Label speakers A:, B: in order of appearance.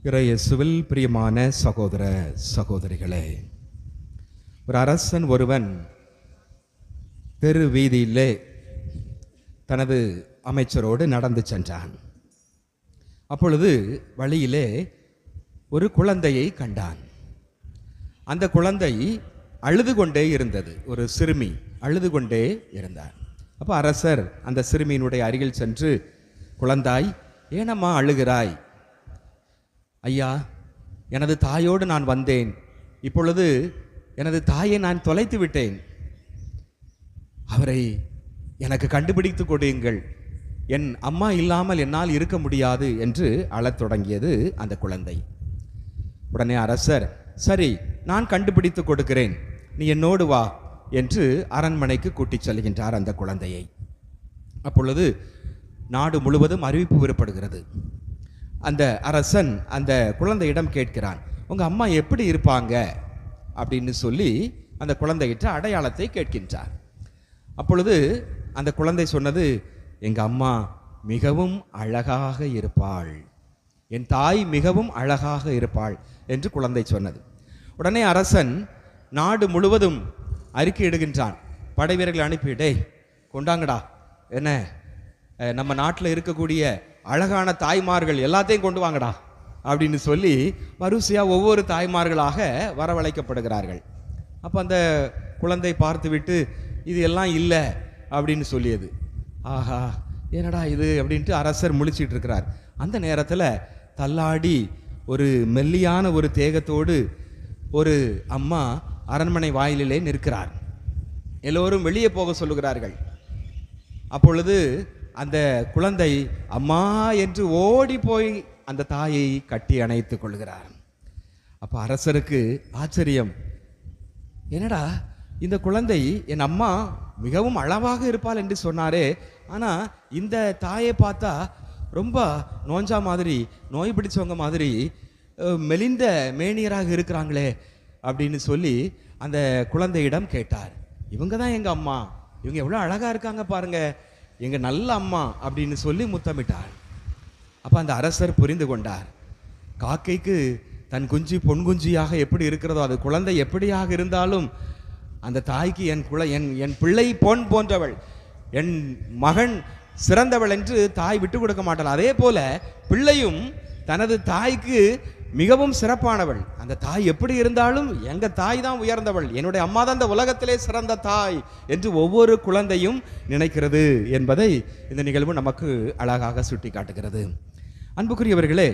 A: இயேசுவில் பிரியமான சகோதர சகோதரிகளே, ஒரு அரசன் ஒருவன் தெரு வீதியிலே தனது அமைச்சரோடு நடந்து சென்றான். அப்பொழுது வழியிலே ஒரு குழந்தையை கண்டான். அந்த குழந்தை அழுது கொண்டே இருந்தது. ஒரு சிறுமி அழுது கொண்டே இருந்தார். அப்போ அரசர் அந்த சிறுமியினுடைய அருகில் சென்று, குழந்தாய், ஏனம்மா அழுகிறாய்? ஐயா, எனது தாயோடு நான் வந்தேன். இப்பொழுது எனது தாயை நான் தொலைத்து விட்டேன். அவரை எனக்கு கண்டுபிடித்து கொடுங்கள். என் அம்மா இல்லாமல் என்னால் இருக்க முடியாது என்று அழத் தொடங்கியது அந்த குழந்தை. உடனே அரசர், சரி, நான் கண்டுபிடித்து கொடுக்கிறேன், நீ என்னோடு வா என்று அரண்மனைக்கு கூட்டிச் செல்கின்றார் அந்த குழந்தையை. அப்பொழுது நாடு முழுவதும் அறிவிப்பு விடப்படுகிறது. அந்த அரசன் அந்த குழந்தையிடம் கேட்கிறான், உங்க அம்மா எப்படி இருப்பாங்க அப்படின்னு சொல்லி அந்த குழந்தையிட்ட அடையாளத்தை கேட்கின்றார். அப்பொழுது அந்த குழந்தை சொன்னது, எங்க அம்மா மிகவும் அழகாக இருப்பாள், என் தாய் மிகவும் அழகாக இருப்பாள் என்று குழந்தை சொன்னது. உடனே அரசன் நாடு முழுவதும் அறிக்கை இடுகின்றான். படை வீரர்கள் அனுப்பி, டேய் கொண்டாங்கடா, என்ன நம்ம நாட்டில் இருக்கக்கூடிய அழகான தாய்மார்கள் எல்லாத்தையும் கொண்டு வாங்கடா அப்படின்னு சொல்லி வரிசையாக ஒவ்வொரு தாய்மார்களாக வரவழைக்கப்படுகிறார்கள். அப்போ அந்த குழந்தை பார்த்து விட்டு, இது எல்லாம் இல்லை அப்படின்னு சொல்லியது. ஆஹா, என்னடா இது அப்படின்ட்டு அரசர் முழிச்சிட்டு இருக்கிறார். அந்த நேரத்தில் தள்ளாடி ஒரு மெல்லியான ஒரு தேகத்தோடு ஒரு அம்மா அரண்மனை வாயிலிலே நிற்கிறார். எல்லோரும் வெளியே போக சொல்லுகிறார்கள். அப்பொழுது அந்த குழந்தை அம்மா என்று ஓடி போய் அந்த தாயை கட்டி அணைத்துக் கொள்கிறார். அப்போ அரசருக்கு ஆச்சரியம், என்னடா இந்த குழந்தை என் அம்மா மிகவும் அழகாக இருப்பாள் என்று சொன்னாரே, ஆனால் இந்த தாயை பார்த்தா ரொம்ப நோஞ்சா மாதிரி, நோய் பிடிச்சவங்க மாதிரி, மெலிந்த மேனியராக இருக்கிறாங்களே அப்படின்னு சொல்லி அந்த குழந்தையிடம் கேட்டார். இவங்க தான் எங்கள் அம்மா, இவங்க எவ்வளோ அழகாக இருக்காங்க பாருங்க, எங்கள் நல்ல அம்மா அப்படின்னு சொல்லி முத்தமிட்டார். அப்போ அந்த அரசர் புரிந்து கொண்டார், காக்கைக்கு தன் குஞ்சு பொன் குஞ்சியாக எப்படி இருக்கிறதோ, அது குழந்தை எப்படியாக இருந்தாலும் அந்த தாய்க்கு என் பிள்ளை பொன் போன்றவள், என் மகன் சிறந்தவள் என்று தாய் விட்டு கொடுக்க மாட்டாள். அதே போல பிள்ளையும் தனது தாய்க்கு மிகவும் சிறப்பானவள். அந்த தாய் எப்படி இருந்தாலும் எங்க தாய் தான் உயர்ந்தவள், என்னுடைய அம்மா தான் இந்த உலகத்திலே சிறந்த தாய் என்று ஒவ்வொரு குழந்தையும் நினைக்கிறது என்பதை இந்த நிகழ்வு நமக்கு அழகாக சுட்டி காட்டுகிறது. அன்புக்குரியவர்களே,